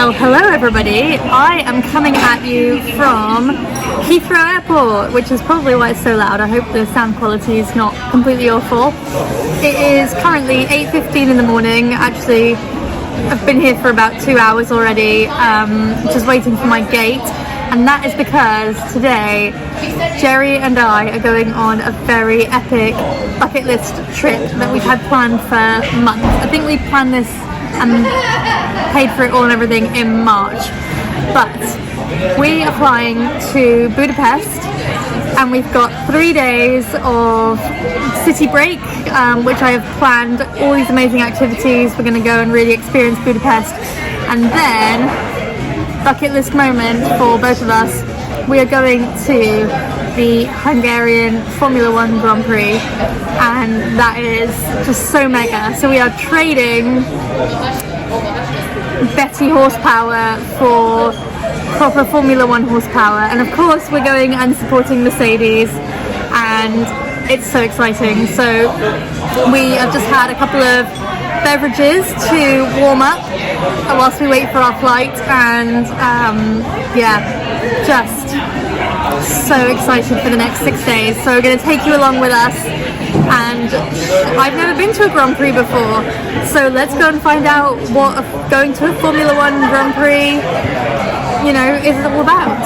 Well, hello everybody. I am coming at you from Heathrow Airport, which is probably why it's so loud. I hope the sound quality is not completely awful. It is currently 8:15 in the morning. Actually, I've been here for about 2 hours already, just waiting for my gate. And that is because today, Jerry and I are going on a very epic bucket list trip that we've had planned for months. I think we planned this and paid for it all and everything in March. But we are flying to Budapest and we've got 3 days of city break, which I have planned all these amazing activities. We're going to go and really experience Budapest, and then bucket list moment for both of us, we are going to the Hungarian Formula 1 Grand Prix, and that is just so mega. So we are trading Betty horsepower for proper Formula 1 horsepower, and of course we're going and supporting Mercedes, and it's so exciting. So we have just had a couple of beverages to warm up whilst we wait for our flight, and yeah, just so excited for the next 6 days. So we're going to take you along with us, and I've never been to a Grand Prix before, so let's go and find out what going to a Formula 1 Grand Prix, you know, is all about.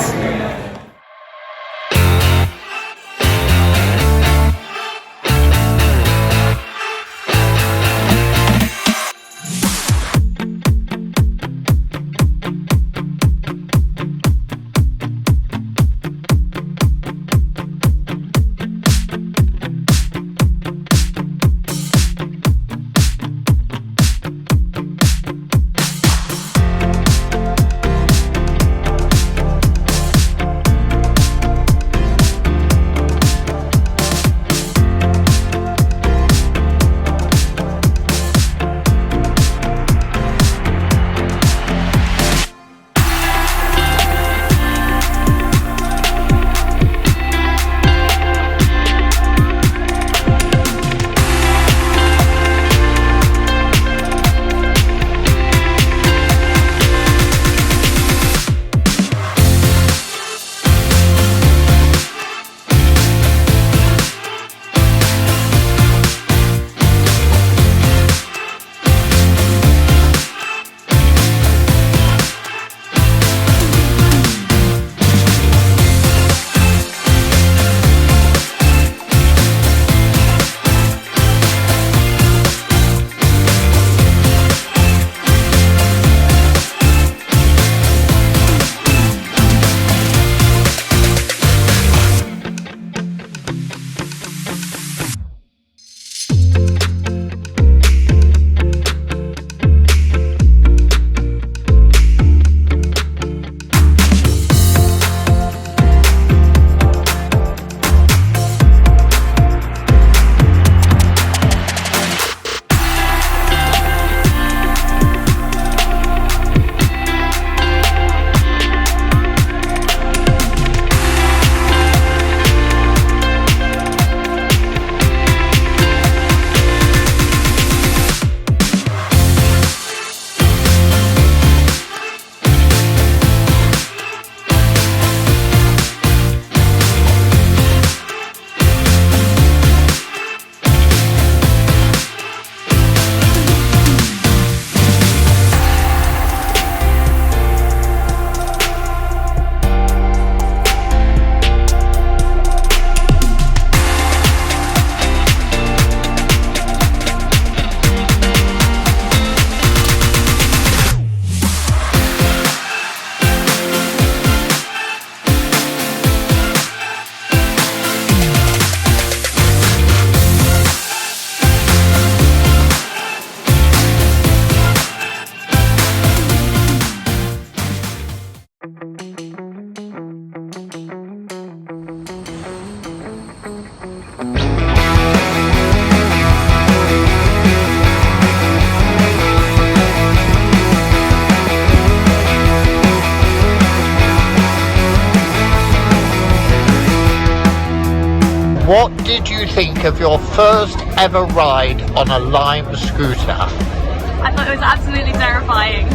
What did you think of your first ever ride on a Lime scooter? I thought it was absolutely terrifying.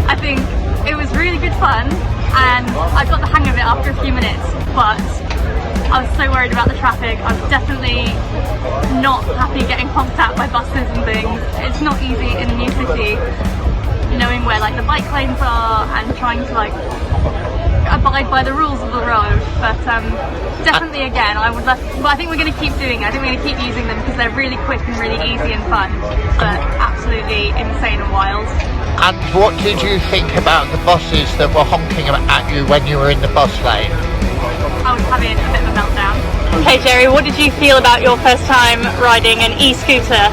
I think It was really good fun, and I got the hang of it after a few minutes, but I was so worried about the traffic. I was definitely not happy getting honked at by buses and things. It's not easy in a new city, knowing where like the bike lanes are and trying to like abide by the rules of the road. But definitely again, I would love, but I think we're going to keep doing it. I think we're going to keep using them because they're really quick and really easy and fun, but absolutely insane and wild. And what did you think about the buses that were honking at you when you were in the bus lane? I was having a bit of a meltdown. Hey Jerry, what did you feel about your first time riding an e-scooter?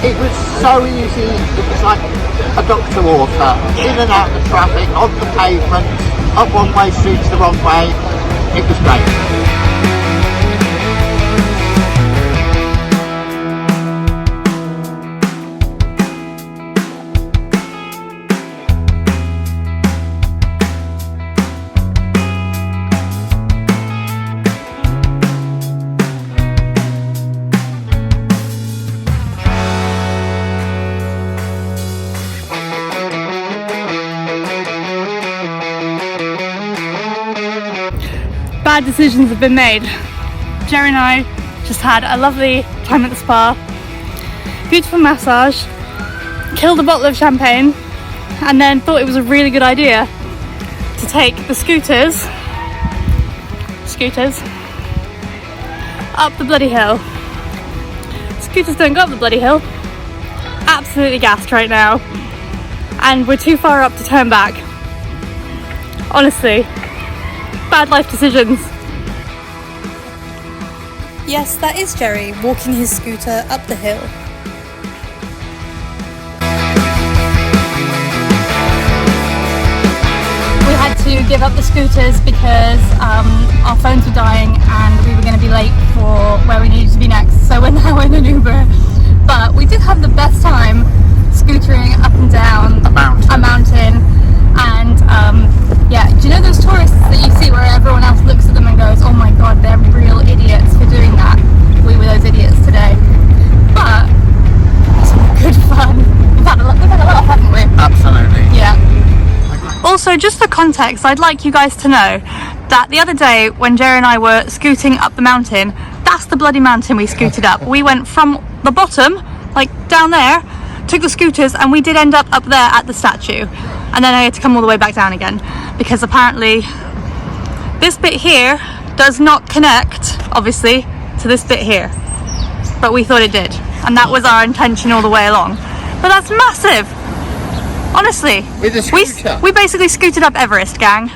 It was so easy. It was like a duck to water. In and out of the traffic, on the pavement, up one-way streets the wrong way. It was great. Bad decisions have been made. Jerry and I just had a lovely time at the spa, beautiful massage, killed a bottle of champagne, and then thought it was a really good idea to take the scooters up the bloody hill. Scooters don't go up the bloody hill. Absolutely gassed right now, and we're too far up to turn back. Honestly, bad life decisions. Yes, that is Jerry walking his scooter up the hill. We had to give up the scooters because our phones were dying and we were going to be late for where we needed to be next, so we're now in an Uber. But we did have the best time scootering up and down a mountain. And yeah, do you know those tourists that you see where everyone else looks at them and goes, oh my god, they're real idiots for doing that? We were those idiots today. But it's good fun. We've had a lot of, haven't we? Absolutely. Yeah. Also, just for context, I'd like you guys to know that the other day when Jerry and I were scooting up the mountain, that's the bloody mountain we scooted up. We went from the bottom, like down there, took the scooters, and we did end up there at the statue. And then I had to come all the way back down again because apparently this bit here does not connect, obviously, to this bit here. But we thought it did, and that was our intention all the way along. But that's massive! Honestly, with a scooter. We basically scooted up Everest, gang.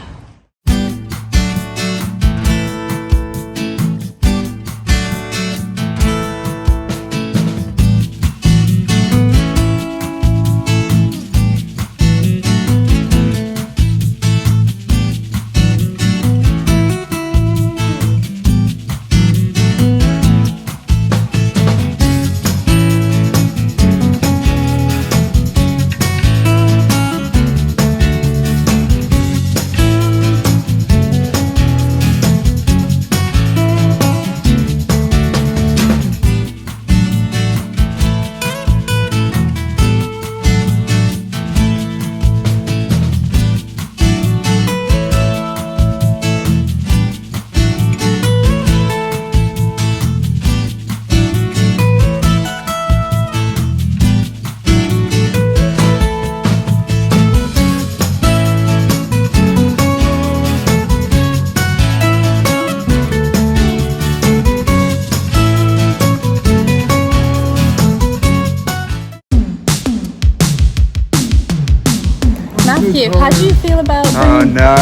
Matthew, how do you feel about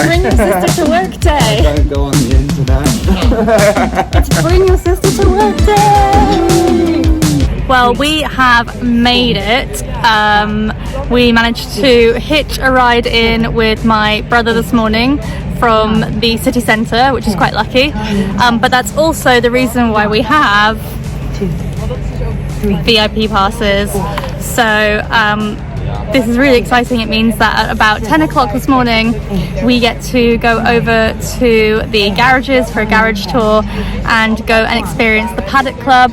bring your sister to work day? Don't go on the internet. It's bring your sister to work day! Well, we have made it. We managed to hitch a ride in with my brother this morning from the city centre, which is quite lucky. But that's also the reason why we have VIP passes. So this is really exciting. It means that at about 10 o'clock this morning we get to go over to the garages for a garage tour and go and experience the Paddock Club.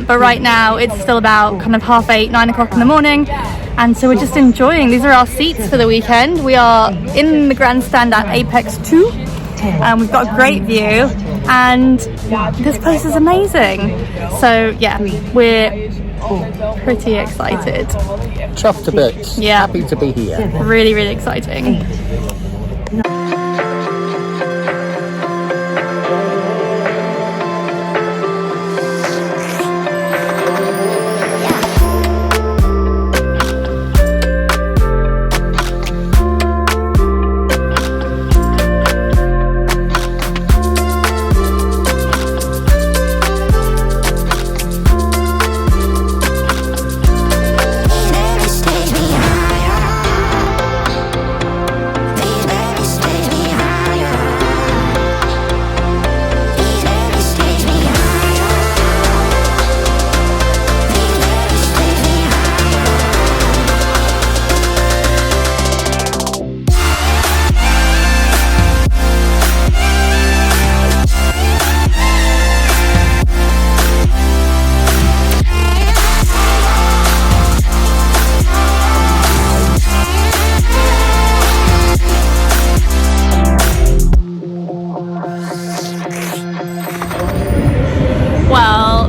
But right now it's still about kind of 8:30, 9 o'clock in the morning, And so we're just enjoying. These are our seats for the weekend. We are in the grandstand at Apex 2. We've got a great view and this place is amazing. So yeah, we're pretty excited. Chuffed a bit. Yeah. Happy to be here. Really, really exciting.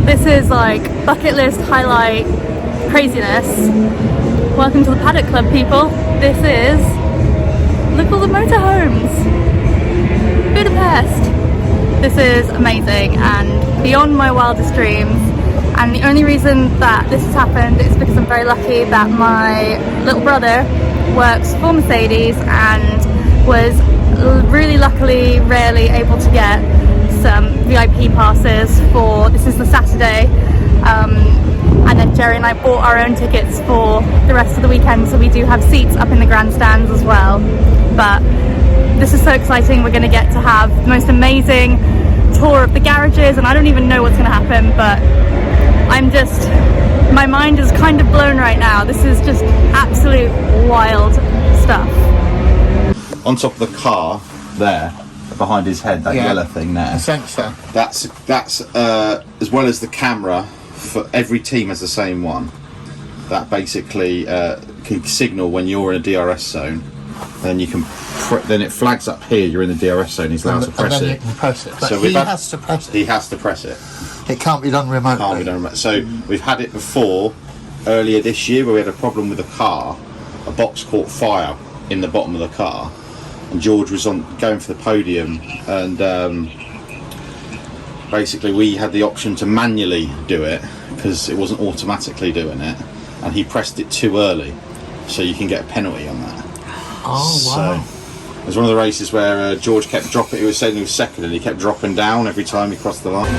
This is like bucket list highlight craziness. Welcome to the Paddock Club, people. This is, look at all the motorhomes. Budapest. This is amazing and beyond my wildest dreams. And the only reason that this has happened is because I'm very lucky that my little brother works for Mercedes and was really luckily rarely able to get some VIP passes for, this is the Saturday, and then Jerry and I bought our own tickets for the rest of the weekend, so we do have seats up in the grandstands as well. But this is so exciting. We're going to get to have the most amazing tour of the garages, and I don't even know what's going to happen, but I'm just, my mind is kind of blown right now. This is just absolute wild stuff. On top of the car there, behind his head, that yellow thing there, Sensor. that's as well as the camera, for every team has the same one that basically can signal when you're in a DRS zone. Then you can then it flags up here you're in the DRS zone. He's allowed to press and then it. You can press it. But So he has to press it. He has to press it. It can't be done remotely. Can't be done remotely. So we've had it before earlier this year where we had a problem with a car. A box caught fire in the bottom of the car. And George was going for the podium, and basically we had the option to manually do it because it wasn't automatically doing it, and he pressed it too early, so you can get a penalty on that. Oh wow! So, it was one of the races where George kept dropping. He was saying he was second, and he kept dropping down every time he crossed the line.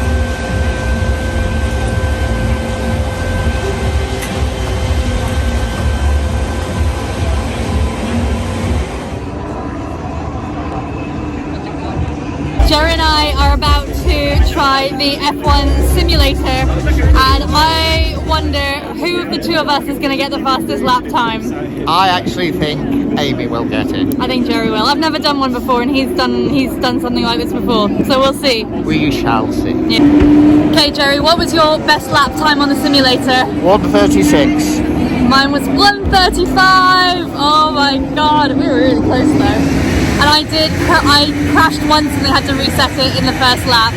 Jerry and I are about to try the F1 simulator, and I wonder who of the two of us is going to get the fastest lap time. I actually think Amy will get it. I think Jerry will. I've never done one before, and he's done something like this before, so we'll see. We shall see. Yeah. Okay, Jerry, what was your best lap time on the simulator? 1:36. Mine was 1:35. Oh my god, we were really close though. And I crashed once and they had to reset it in the first lap.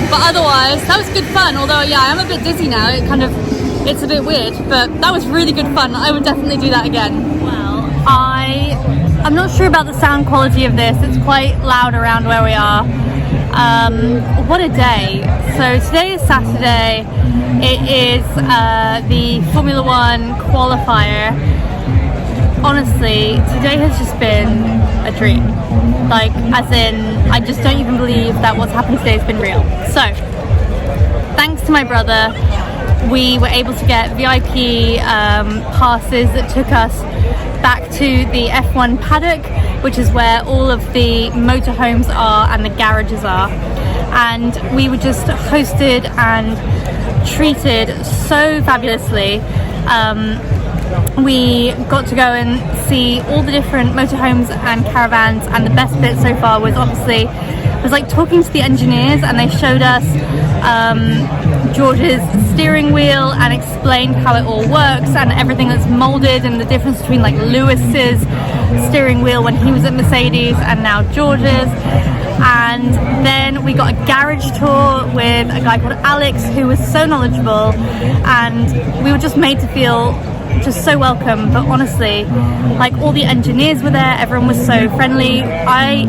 But otherwise, that was good fun. Although, yeah, I'm a bit dizzy now. It's a bit weird, but that was really good fun. I would definitely do that again. Well, I'm not sure about the sound quality of this. It's quite loud around where we are. What a day. So today is Saturday. It is the Formula One qualifier. Honestly, today has just been a dream. Like, as in, I just don't even believe that what's happened today has been real. So, thanks to my brother, we were able to get VIP passes that took us back to the F1 paddock, which is where all of the motorhomes are and the garages are. And we were just hosted and treated so fabulously. We got to go and see all the different motorhomes and caravans, and the best bit so far was like talking to the engineers, and they showed us George's steering wheel and explained how it all works and everything that's molded and the difference between like Lewis's steering wheel when he was at Mercedes and now George's. And then we got a garage tour with a guy called Alex who was so knowledgeable, and we were just made to feel just so welcome. But honestly, like, all the engineers were there, everyone was so friendly. I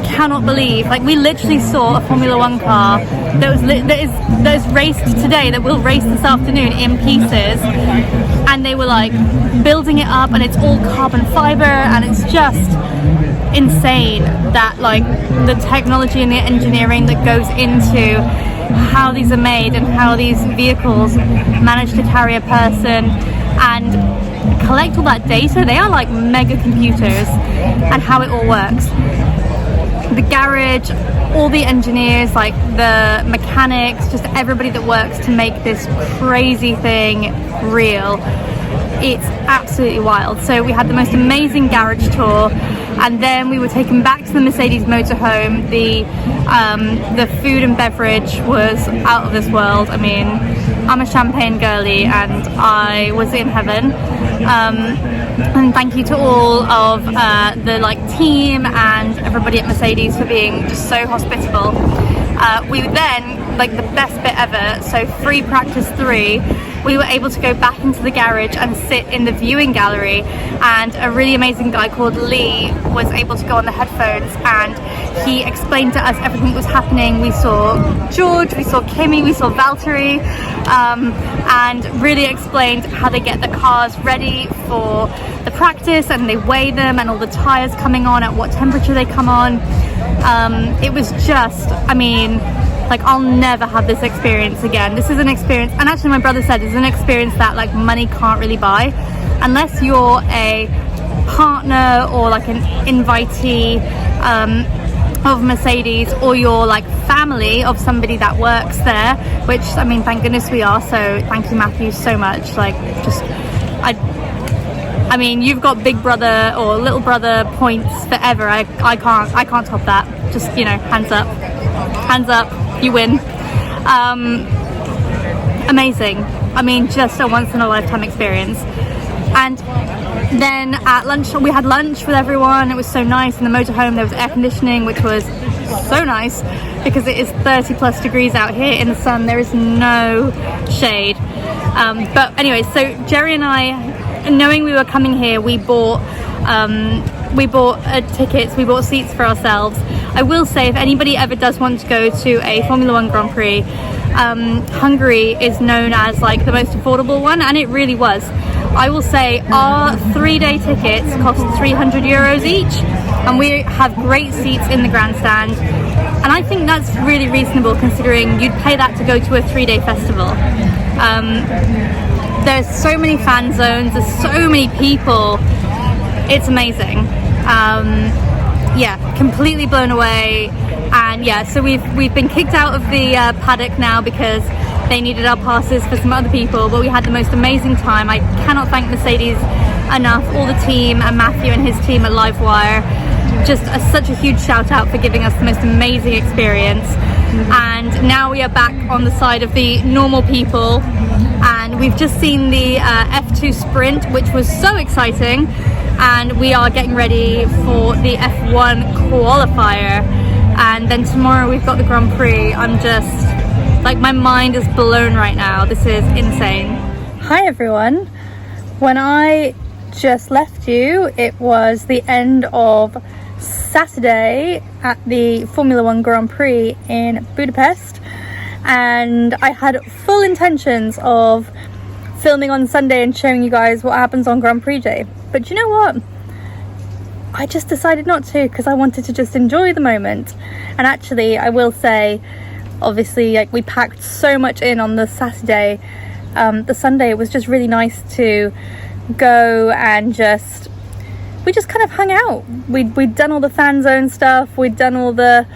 cannot believe, like, we literally saw a Formula One car that is raced today, that will race this afternoon, in pieces, and they were like building it up, and it's all carbon fiber, and it's just insane that like the technology and the engineering that goes into how these are made and how these vehicles manage to carry a person and collect all that data. They are like mega computers, and how it all works. The garage, all the engineers, like the mechanics, just everybody that works to make this crazy thing real. It's absolutely wild. So we had the most amazing garage tour, and then we were taken back to the Mercedes motorhome. The food and beverage was out of this world. I mean, I'm a champagne girly and I was in heaven. And thank you to all of the like team and everybody at Mercedes for being just so hospitable. We then, like, the best bit ever, so free practice 3, we were able to go back into the garage and sit in the viewing gallery, and a really amazing guy called Lee was able to go on the headphones and he explained to us everything that was happening. We saw George, we saw Kimi, we saw Valtteri, and really explained how they get the cars ready for the practice, and they weigh them and all the tires coming on, at what temperature they come on. It was just, I mean, like, I'll never have this experience again. This is an experience, and actually my brother said it's an experience that like money can't really buy, unless you're a partner or like an invitee of Mercedes, or you're like family of somebody that works there, which, I mean, thank goodness we are. So thank you, Matthew, so much. Like, just I mean, you've got big brother or little brother points forever. I can't top that. Just, you know, hands up, you win. Amazing. I mean, just a once in a lifetime experience. And then at lunch, we had lunch with everyone. It was so nice. In the motorhome there was air conditioning, which was so nice because it is 30 plus degrees out here in the sun. There is no shade. But anyway, so Jerry and I, knowing we were coming here, we bought tickets, we bought seats for ourselves. I will say, if anybody ever does want to go to a Formula One Grand Prix, Hungary is known as like the most affordable one, and it really was. I will say our 3-day tickets cost €300 each, and we have great seats in the grandstand, and I think that's really reasonable considering you'd pay that to go to a 3-day festival. There's so many fan zones, there's so many people, it's amazing. Yeah, completely blown away. And yeah, so we've been kicked out of the paddock now because they needed our passes for some other people, but we had the most amazing time. I cannot thank Mercedes enough, all the team, and Matthew and his team at Livewire. Just such a huge shout out for giving us the most amazing experience. And now we are back on the side of the normal people, and we've just seen the F2 sprint, which was so exciting, and we are getting ready for the F1 qualifier, and then tomorrow we've got the Grand Prix. I'm just like, my mind is blown right now. This is insane. Hi everyone. When I just left you, it was the end of Saturday at the Formula One Grand Prix in Budapest, and I had full intentions of filming on Sunday and showing you guys what happens on Grand Prix Day, but you know what, I just decided not to, because I wanted to just enjoy the moment. And actually, I will say, obviously, like, we packed so much in on the Saturday. The Sunday, it was just really nice to go and we just kind of hung out. We'd done all the fan zone stuff, we'd done all the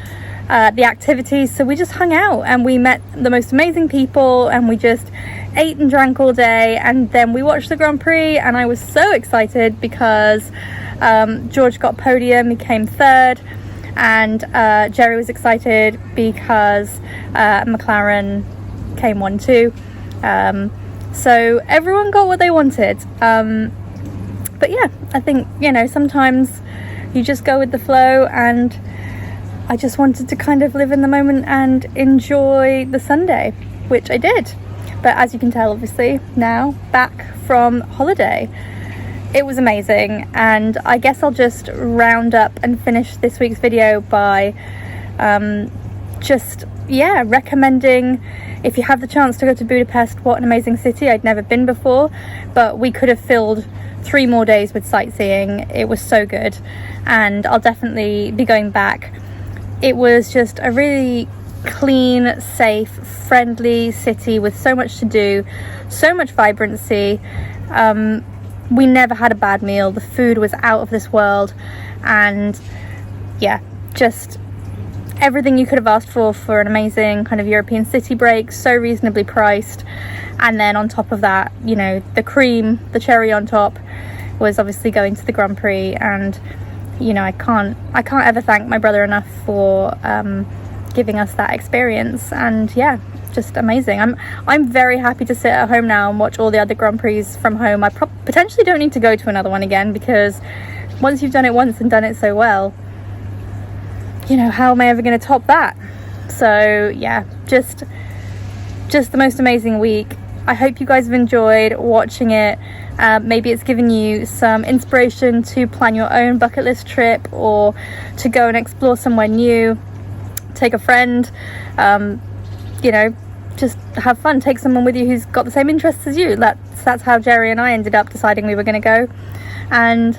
activities, so we just hung out and we met the most amazing people, and we just ate and drank all day, and then we watched the Grand Prix, and I was so excited because George got podium, he came third, and Jerry was excited because McLaren came 1-2. So everyone got what they wanted. But yeah, I think, you know, sometimes you just go with the flow, and I just wanted to kind of live in the moment and enjoy the Sunday, which I did. But as you can tell, obviously, now back from holiday. It was amazing, and I guess I'll just round up and finish this week's video by recommending, if you have the chance to go to Budapest, what an amazing city. I'd never been before, but we could have filled 3 more days with sightseeing. It was so good, and I'll definitely be going back. It was just a really clean, safe, friendly city with so much to do, so much vibrancy. We never had a bad meal. The food was out of this world, and yeah, just everything you could have asked for an amazing kind of European city break, so reasonably priced. And then on top of that, you know, the cream, the cherry on top, was obviously going to the Grand Prix. And you know, I can't ever thank my brother enough for giving us that experience. And yeah, just amazing. I'm very happy to sit at home now and watch all the other Grand Prix from home. I potentially don't need to go to another one again, because once you've done it once and done it so well, you know, how am I ever going to top that? So yeah, just the most amazing week. I hope you guys have enjoyed watching it. Maybe it's given you some inspiration to plan your own bucket list trip, or to go and explore somewhere new. Take a friend, you know, just have fun. Take someone with you who's got the same interests as you. That's how Jerry and I ended up deciding we were going to go, and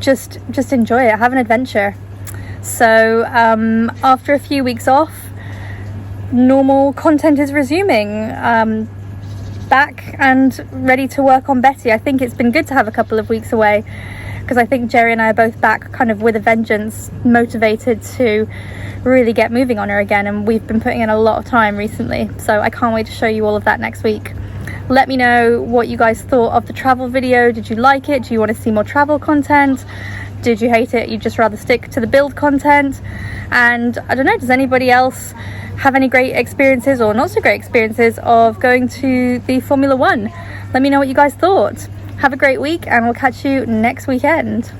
just enjoy it, have an adventure. So after a few weeks off, normal content is resuming. Back and ready to work on Betty. I think it's been good to have a couple of weeks away, because I think Jerry and I are both back kind of with a vengeance, motivated to really get moving on her again, and we've been putting in a lot of time recently, so I can't wait to show you all of that next week. Let me know what you guys thought of the travel video. Did you like it? Do you want to see more travel content? Did you hate it? You'd just rather stick to the build content? And I don't know, does anybody else have any great experiences or not so great experiences of going to the Formula 1? Let me know what you guys thought. Have a great week, and we'll catch you next weekend.